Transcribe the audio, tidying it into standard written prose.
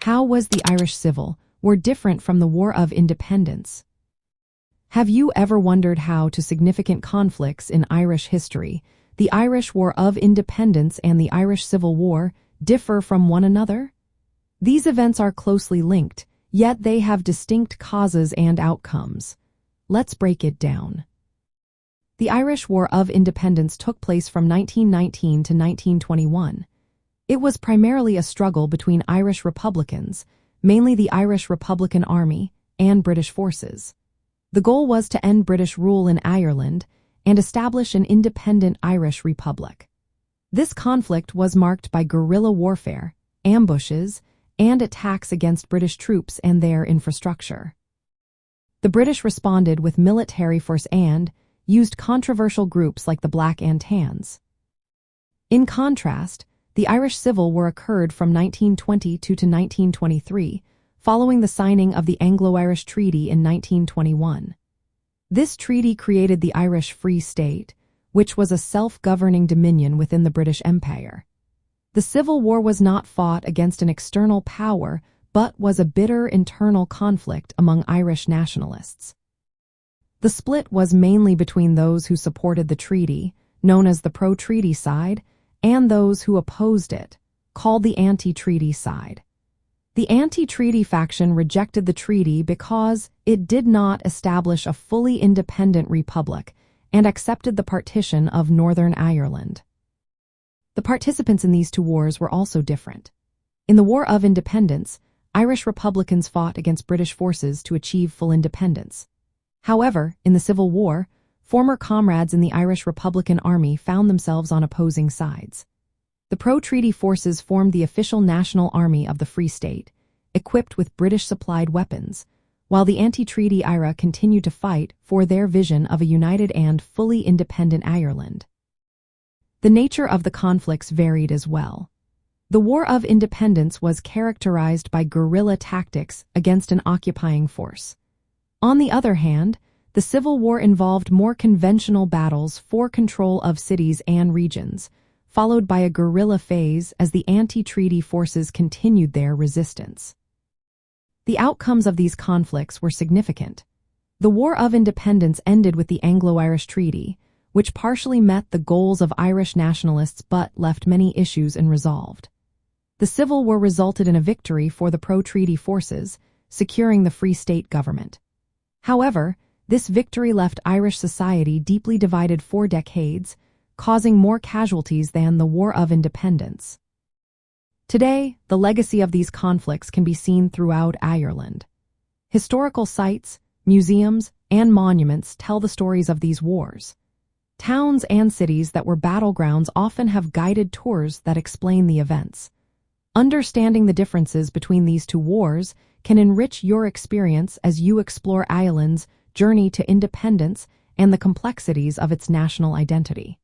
How was the Irish Civil War different from the War of Independence? Have you ever wondered how two significant conflicts in Irish history, the Irish War of Independence and the Irish Civil War, differ from one another? These events are closely linked, yet they have distinct causes and outcomes. Let's break it down. The Irish War of Independence took place from 1919 to 1921. It was primarily a struggle between Irish Republicans, mainly the Irish Republican Army, and British forces. The goal was to end British rule in Ireland and establish an independent Irish Republic. This conflict was marked by guerrilla warfare, ambushes, and attacks against British troops and their infrastructure. The British responded with military force and used controversial groups like the Black and Tans. In contrast, the Irish Civil War occurred from 1922 to 1923, following the signing of the Anglo-Irish Treaty in 1921. This treaty created the Irish Free State, which was a self-governing dominion within the British Empire. The Civil War was not fought against an external power, but was a bitter internal conflict among Irish nationalists. The split was mainly between those who supported the treaty, known as the pro-treaty side, and those who opposed it, called the anti-treaty side. The anti-treaty faction rejected the treaty because it did not establish a fully independent republic and accepted the partition of Northern Ireland. The participants in these two wars were also different. In the War of Independence, Irish Republicans fought against British forces to achieve full independence. However, in the Civil War, former comrades in the Irish Republican Army found themselves on opposing sides. The pro-treaty forces formed the official National Army of the Free State, equipped with British-supplied weapons, while the anti-treaty IRA continued to fight for their vision of a united and fully independent Ireland. The nature of the conflicts varied as well. The War of Independence was characterized by guerrilla tactics against an occupying force. On the other hand, the Civil War involved more conventional battles for control of cities and regions, followed by a guerrilla phase as the anti-treaty forces continued their resistance. The outcomes of these conflicts were significant. The War of Independence ended with the Anglo-Irish Treaty, which partially met the goals of Irish nationalists but left many issues unresolved. The Civil War resulted in a victory for the pro-treaty forces, securing the Free State government. However, this victory left Irish society deeply divided for decades, causing more casualties than the War of Independence. Today, the legacy of these conflicts can be seen throughout Ireland. Historical sites, museums, and monuments tell the stories of these wars. Towns and cities that were battlegrounds often have guided tours that explain the events. Understanding the differences between these two wars can enrich your experience as you explore Ireland's journey to independence and the complexities of its national identity.